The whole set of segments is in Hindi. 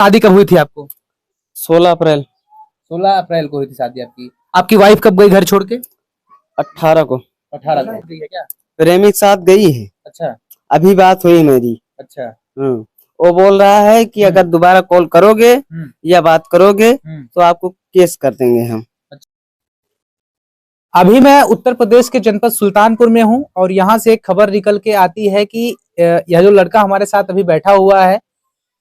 शादी कब हुई थी आपको? 16 अप्रैल 16 अप्रैल को हुई थी शादी आपकी। आपकी वाइफ कब गई घर छोड़ के? 18 को 18 को गई है क्या? प्रेमी के साथ गई है। अच्छा अभी बात हुई मेरी। अच्छा। वो बोल रहा है कि अगर दोबारा कॉल करोगे या बात करोगे तो आपको केस कर देंगे हम। अभी मैं उत्तर प्रदेश के जनपद सुल्तानपुर में हूं और यहाँ से एक खबर निकल के आती है कि यह जो लड़का हमारे साथ अभी बैठा हुआ है,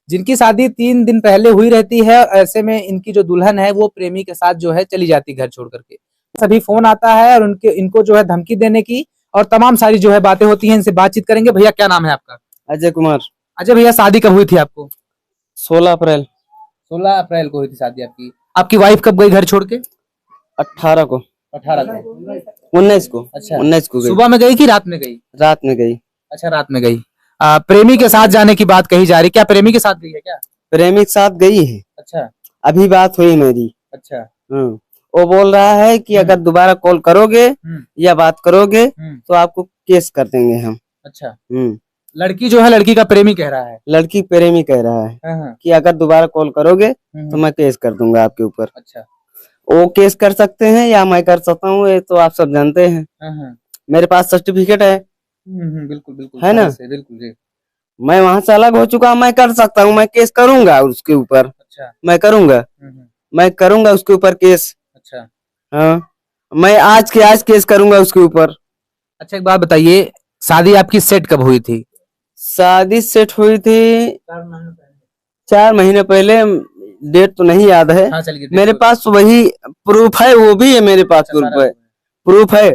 जिनकी शादी 3 दिन पहले हुई रहती है, ऐसे में इनकी जो दुल्हन है वो प्रेमी के साथ जो है चली जाती घर छोड़ करके। सभी फोन आता है और इनको जो है धमकी देने की और तमाम सारी जो है बातें होती हैं। इनसे बातचीत करेंगे। भैया क्या नाम है आपका? अजय कुमार। अजय भैया, शादी कब हुई थी आपको? 16 अप्रैल 16 अप्रैल को हुई थी शादी आपकी। आपकी वाइफ कब गई घर छोड़ के? 18 को 18 को 19 को। अच्छा 19 को गई। सुबह में गई कि रात में गई? रात में गई। अच्छा रात में गई। प्रेमी के साथ जाने की बात कही जा रही, क्या प्रेमी के साथ गई है क्या? प्रेमी के साथ गई है। अच्छा अभी बात हुई मेरी। अच्छा। वो बोल रहा है कि अगर दोबारा कॉल करोगे या बात करोगे तो आपको केस कर देंगे हम। अच्छा। लड़की जो है, लड़की का प्रेमी कह रहा है। लड़की प्रेमी कह रहा है कि अगर दोबारा कॉल करोगे तो मैं केस कर दूंगा आपके ऊपर। अच्छा। वो केस कर सकते हैं या मैं कर सकता हूँ, ये तो आप सब जानते हैं। मेरे पास सर्टिफिकेट है। बिल्कुल बिल्कुल है ना? बिल्कुल जी। मैं वहां से अलग हो चुका, मैं कर सकता हूँ, मैं केस करूंगा उसके ऊपर। अच्छा। मैं करूंगा उसके ऊपर केस। अच्छा। हाँ, मैं आज के आज केस करूंगा उसके ऊपर। अच्छा एक बात बताइए, शादी आपकी सेट कब हुई थी? शादी सेट हुई थी 4 महीने पहले। डेट तो नहीं याद है। हाँ, चलिए मेरे पास वही प्रूफ है, वो भी है मेरे पास। प्रूफ है।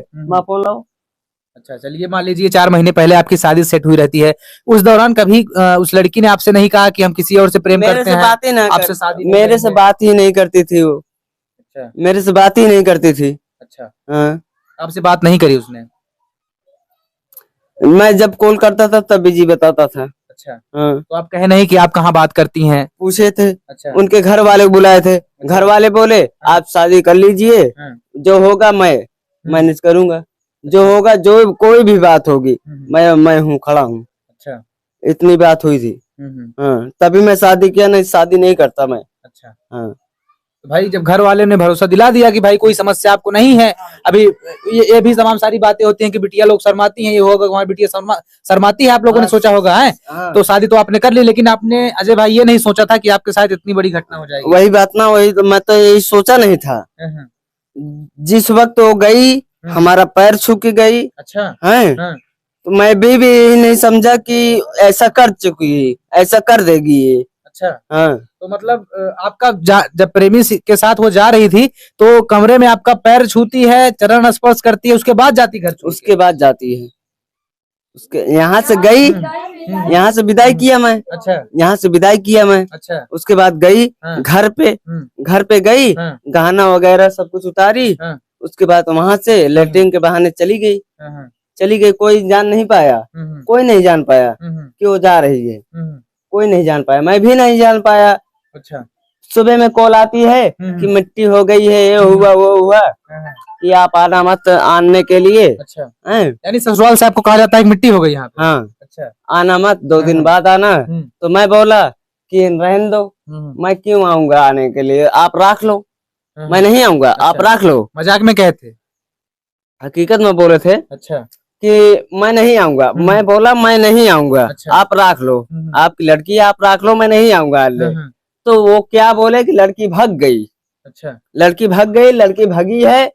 अच्छा चलिए, मान लीजिए 4 महीने पहले आपकी शादी सेट हुई रहती है। उस दौरान कभी उस लड़की ने आपसे नहीं कहा कि हम किसी और से प्रेम करते हैं? बात ही ना आपसे शादी मेरे से बात ही नहीं करती थी वो। अच्छा। मेरे से बात ही नहीं करती थी। अच्छा। हाँ। आपसे बात नहीं करी उसने? मैं जब कॉल करता था तब बिजी बताता था। अच्छा। हाँ। तो आप कहे नहीं कि आप कहाँ बात करती हैं? पूछे थे। अच्छा। उनके घर वाले बुलाए थे। घर वाले बोले आप शादी कर लीजिए, जो होगा मैं मैनेज करूंगा, जो होगा, जो कोई भी बात होगी मैं हूँ, खड़ा हूँ। अच्छा। इतनी बात हुई थी। हाँ, तभी मैं शादी किया, नहीं शादी नहीं करता मैं। अच्छा। हाँ। तो भाई जब घर वाले ने भरोसा दिला दिया कि भाई कोई समस्या आपको नहीं है, अभी ये भी तमाम सारी बातें होती हैं कि बिटिया लोग शर्माती हैं, ये होगा हमारी बिटिया शर्माती है, आप लोगों ने सोचा होगा है। तो शादी तो आपने कर ली, लेकिन आपने अजय भाई ये नहीं सोचा था कि आपके साथ इतनी बड़ी घटना हो जाएगी। वही बात ना, वही तो मैं तो यही सोचा नहीं था। जिस वक्त वो गई, हमारा पैर छू के गई। अच्छा है। तो मैं भी यही नहीं समझा कि ऐसा कर चुकी, ऐसा कर देगी ये। अच्छा। हाँ। तो मतलब आपका जब प्रेमी के साथ वो जा रही थी तो कमरे में आपका पैर छूती है, चरण स्पर्श करती है, उसके बाद जाती घर? उसके बाद जाती है। उसके यहाँ से गई, यहाँ से विदाई किया मैं। अच्छा। यहाँ से विदाई किया मैं। अच्छा। उसके बाद गई घर पे गई, गहना वगैरह सब कुछ उतारी। उसके बाद वहां से लेटरिन के बहाने चली गई। कोई जान नहीं पाया, कोई नहीं जान पाया कि वो जा रही है। कोई नहीं जान पाया, मैं भी नहीं जान पाया। अच्छा। सुबह में कॉल आती है कि मिट्टी हो गई है, ये हुआ वो हुआ, कि आप आना मत आने के लिए। अच्छा। यानी ससुराल से आपको कहा जाता है कि मिट्टी हो गई यहाँ पे? हाँ। अच्छा। आना मत, 2 दिन बाद आना। तो मैं बोला कि रहने दो, मैं क्यों आऊंगा आने के लिए, आप रख लो, मैं नहीं आऊंगा। अच्छा। आप रख लो। मजाक में कहे थे? हकीकत में बोले थे। अच्छा। कि मैं नहीं आऊंगा। मैं बोला मैं नहीं आऊंगा। अच्छा। आप रख लो, आपकी लड़की आप रख लो, मैं नहीं आऊंगा। तो वो क्या बोले कि लड़की भाग गई। अच्छा। लड़की भाग गई, लड़की भागी है,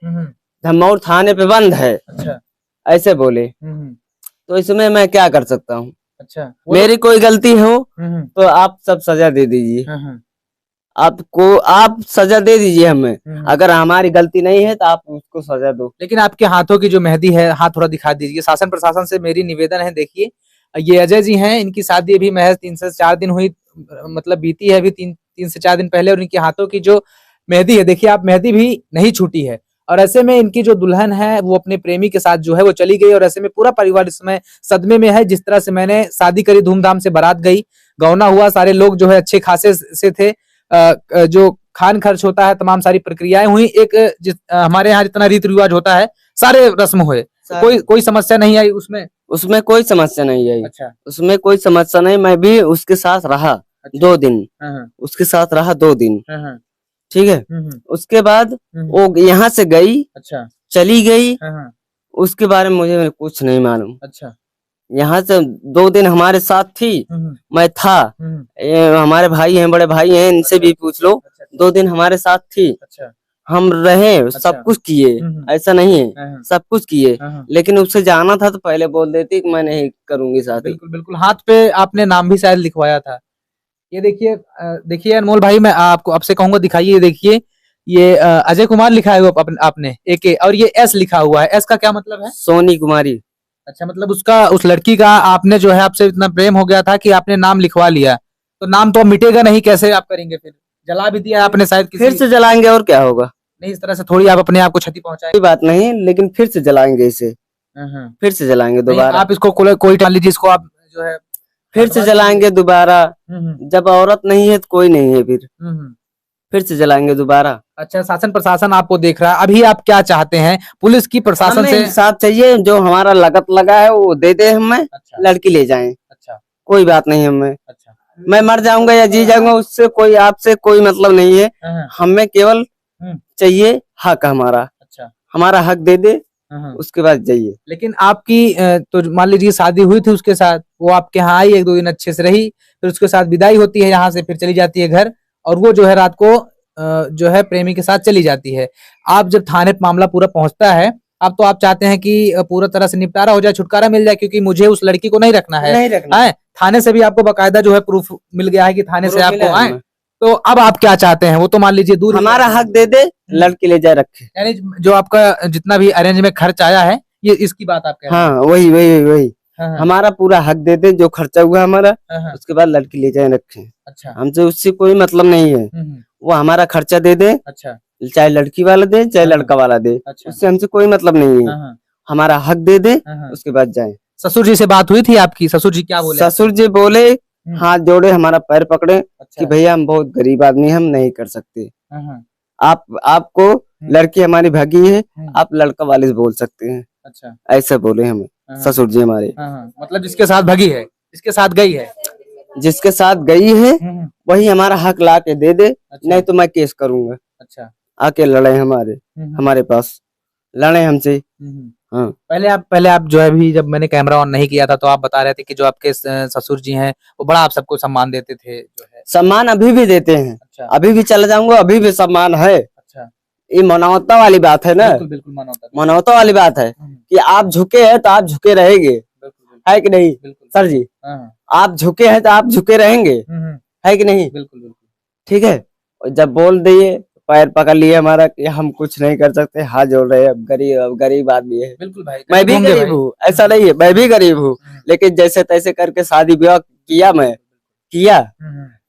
धमौर थाने पे बंद है। अच्छा। ऐसे बोले। तो इसमें मैं क्या कर सकता हूँ? अच्छा। मेरी कोई गलती हो तो आप सब सजा दे दीजिए। आप सजा दे दीजिए हमें। अगर हमारी गलती नहीं है तो आप उसको सजा दो। लेकिन आपके हाथों की जो मेहंदी है, हाथ थोड़ा दिखा दीजिए। शासन प्रशासन से मेरी निवेदन है, देखिए ये अजय जी हैं, इनकी शादी अभी महज 3 से 4 दिन हुई, मतलब बीती है अभी 3 से 4 दिन पहले, और इनके हाथों की जो मेहंदी है, देखिए आप, मेहंदी भी नहीं छूटी है। और ऐसे में इनकी जो दुल्हन है वो अपने प्रेमी के साथ जो है वो चली गई, और ऐसे में पूरा परिवार इस समय सदमे में है। जिस तरह से मैंने शादी करी, धूमधाम से बारात गई, गौना हुआ, सारे लोग जो है अच्छे खासे से थे, जो खान खर्च होता है, तमाम सारी प्रक्रियाएं हुई। एक हमारे यहाँ जितना रीति रिवाज होता है सारे रस्म हुए, कोई समस्या नहीं आई उसमें? उसमें कोई समस्या नहीं आई। अच्छा। उसमें कोई समस्या नहीं, मैं भी उसके साथ रहा। 2 दिन उसके साथ रहा 2 दिन, ठीक है। उसके बाद वो यहाँ से गई, अच्छा, चली गई, उसके बारे में मुझे कुछ नहीं मालूम। अच्छा, यहाँ से 2 दिन हमारे साथ थी, मैं था, हमारे भाई हैं, बड़े भाई हैं, इनसे भी पूछ लो। 2 दिन हमारे साथ थी, हम रहे, सब कुछ किए, ऐसा नहीं है, सब कुछ किए, लेकिन उससे जाना था तो पहले बोल देती कि मैं नहीं करूंगी शादी। बिल्कुल बिल्कुल। हाथ पे आपने नाम भी शायद लिखवाया था। ये देखिए, देखिए अनमोल भाई, मैं आपको आपसे कहूंगा दिखाइए, ये देखिए, ये अजय कुमार लिखा है आपने AK, और ये S लिखा हुआ है। S का क्या मतलब है? सोनी कुमारी। अच्छा, मतलब उसका, उस लड़की का आपने जो है, आपसे इतना प्रेम हो गया था कि आपने नाम लिखवा लिया, तो नाम तो मिटेगा नहीं, कैसे आप करेंगे फिर? जला भी दिया आपने शायद फिर से जलाएंगे और क्या होगा? नहीं, इस तरह से थोड़ी आप अपने आप को क्षति पहुंचाएंगे। कोई बात नहीं, लेकिन फिर से जलाएंगे इसे, फिर से जलाएंगे दोबारा। आप इसको कोई मान लीजिए, इसको आप जो है फिर से जलाएंगे दोबारा। जब औरत नहीं है तो कोई नहीं है, फिर से जलाएंगे दोबारा। अच्छा, शासन प्रशासन आपको देख रहा है, अभी आप क्या चाहते हैं? पुलिस की, प्रशासन से इंसाफ चाहिए, जो हमारा लागत लगा है वो दे दे हमें। अच्छा, लड़की ले जाएं। अच्छा, कोई बात नहीं हमें। अच्छा, मैं मर जाऊंगा या जी जाऊंगा, उससे कोई, आपसे कोई मतलब नहीं है। हमें केवल चाहिए हक हमारा। अच्छा, हमारा हक दे दे, उसके बाद जाइए। लेकिन आपकी तो मान लीजिए शादी हुई थी उसके साथ, वो आपके यहाँ आई, 1-2 दिन अच्छे से रही, फिर उसके साथ विदाई होती है यहाँ से, फिर चली जाती है घर, और वो जो है रात को जो है प्रेमी के साथ चली जाती है। आप जब थाने पे मामला पूरा पहुंचता है, अब तो आप चाहते हैं कि पूरा तरह से निपटारा हो जाए, छुटकारा मिल जाए, क्योंकि मुझे उस लड़की को नहीं रखना है, नहीं रखना है। थाने से भी आपको बकायदा जो है प्रूफ मिल गया है कि थाने से आपको आए, तो अब आप क्या चाहते हैं? वो तो मान लीजिए दूर, हमारा हक दे दे, लड़की ले जाए रखे। यानी जो आपका जितना भी अरेंज में खर्च आया है, ये इसकी बात आप कह रहे हैं? हाँ, वही। हमारा पूरा हक दे दे, जो खर्चा हुआ हमारा, उसके बाद लड़की ले जाए रखे। अच्छा, हमसे उससे कोई मतलब नहीं है, वो हमारा खर्चा दे दे। अच्छा, चाहे लड़की वाला दे, चाहे लड़का वाला दे। अच्छा, उससे हमसे कोई मतलब नहीं है, हमारा हक दे दे, उसके बाद जाए। ससुर जी से बात हुई थी आपकी? ससुर जी क्या बोले? ससुर जी बोले, हाथ जोड़े, हमारा पैर पकड़े। अच्छा, कि भैया हम बहुत गरीब आदमी, हम नहीं कर सकते। आपको लड़की हमारी भागी है, आप लड़का वाले से बोल सकते हैं। अच्छा, ऐसा बोले हमें ससुर जी हमारे। मतलब जिसके साथ भागी है, जिसके साथ गई है, जिसके साथ गई है वही हमारा हक ला के दे दे। अच्छा, नहीं तो मैं केस करूंगा। अच्छा, आके लड़े हमारे पास लड़े हमसे। हाँ, पहले आप जो है, भी जब मैंने कैमरा ऑन नहीं किया था तो आप बता रहे थे कि जो आपके ससुर जी हैं वो बड़ा आप सबको सम्मान देते थे, जो है सम्मान अभी भी देते हैं। अच्छा, अभी भी चला जाऊंगा, अभी भी सम्मान है। अच्छा, ये मानवता वाली बात है ना। बिल्कुल मानवता वाली बात है कि आप झुके हैं तो आप झुके रहेंगे, है कि नहीं सर जी? आप झुके हैं तो आप झुके रहेंगे, है कि नहीं? बिल्कुल। ठीक है, जब बोल दिए, पैर पकड़ लिए हमारा कि हम कुछ नहीं कर सकते, हाथ जोड़ रहे हैं। अब गरीब आदमी है। बिल्कुल भाई, मैं भी गरीब हूँ, ऐसा नहीं है, मैं भी गरीब हूँ, लेकिन जैसे तैसे करके शादी ब्याह किया।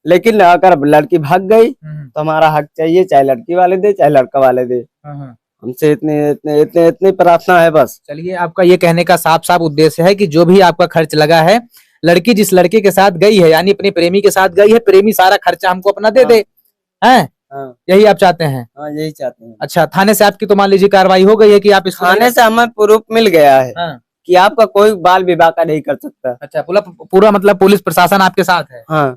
लेकिन अगर लड़की भाग गई तो हमारा हक चाहिए, चाहे लड़की वाले दे, चाहे लड़का वाले दे। हमसे इतनी प्रार्थना है बस। चलिए, आपका ये कहने का साफ साफ उद्देश्य है कि जो भी आपका खर्च लगा है, लड़की जिस लड़के के साथ गई है, यानी अपने प्रेमी के साथ गई है, प्रेमी सारा खर्चा हमको अपना दे दे, हैं? यही आप चाहते हैं? हाँ, यही चाहते हैं। अच्छा, थाने से आपकी तो मान लीजिए कार्रवाई हो गई है कि आप इस थाने से हमें प्रूफ मिल गया है कि आपका कोई बाल विवाह का नहीं कर सकता। अच्छा, पूरा मतलब पुलिस प्रशासन आपके साथ है? हाँ,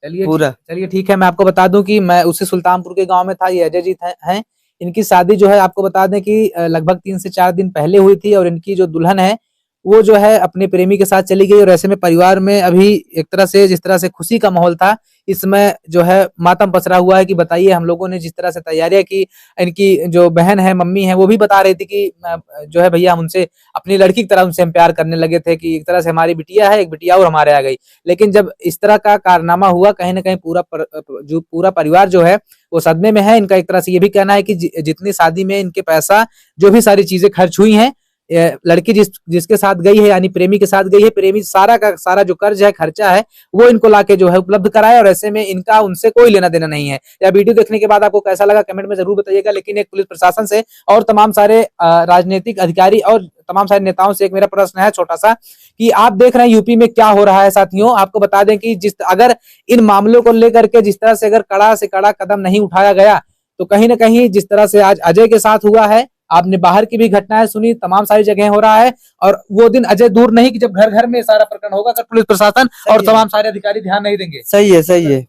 चलिए ठीक है। मैं आपको बता दूं कि मैं उसी सुल्तानपुर के गांव में था, ये अजय जी हैं। इनकी शादी जो है, आपको बता दें कि लगभग 3 से 4 दिन पहले हुई थी, और इनकी जो दुल्हन है वो जो है अपने प्रेमी के साथ चली गई, और ऐसे में परिवार में अभी एक तरह से, जिस तरह से खुशी का माहौल था, इसमें जो है मातम पसरा हुआ है। कि बताइए, हम लोगों ने जिस तरह से तैयारियां की, इनकी जो बहन है, मम्मी है, वो भी बता रही थी कि जो है भैया, हम उनसे अपनी लड़की की तरह उनसे हम प्यार करने लगे थे, कि एक तरह से हमारी बिटिया है, एक बिटिया और हमारे आ गई। लेकिन जब इस तरह का कारनामा हुआ, कहीं ना कहीं जो पूरा परिवार जो है वो सदमे में है। इनका एक तरह से ये भी कहना है कि जितनी शादी में इनके पैसा, जो भी सारी चीजें खर्च हुई हैं, लड़की जिसके साथ गई है, यानी प्रेमी के साथ गई है, प्रेमी सारा का सारा जो कर्ज है, खर्चा है, वो इनको लाके जो है उपलब्ध कराया, और ऐसे में इनका उनसे कोई लेना देना नहीं है। या वीडियो देखने के बाद आपको कैसा लगा कमेंट में जरूर बताइएगा। लेकिन एक पुलिस प्रशासन से और तमाम सारे राजनीतिक अधिकारी और तमाम सारे नेताओं से एक मेरा प्रश्न है छोटा सा, कि आप देख रहे हैं यूपी में क्या हो रहा है साथियों। आपको बता दें कि अगर इन मामलों को लेकर के जिस तरह से अगर कड़ा से कड़ा कदम नहीं उठाया गया, तो कहीं ना कहीं जिस तरह से आज अजय के साथ हुआ है, आपने बाहर की भी घटनाएं सुनी, तमाम सारी जगह हो रहा है। और वो दिन अजय दूर नहीं कि जब घर घर में सारा प्रकरण होगा, अगर पुलिस प्रशासन और तमाम सारे अधिकारी ध्यान नहीं देंगे। सही है, सही है।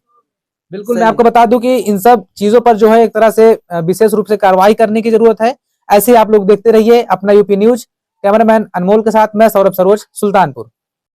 बिल्कुल, मैं आपको बता दूं कि इन सब चीजों पर जो है एक तरह से विशेष रूप से कार्रवाई करने की जरूरत है। ऐसे आप लोग देखते रहिए अपना यूपी न्यूज। कैमरामैन अनमोल के साथ मैं सौरभ सरोज, सुल्तानपुर।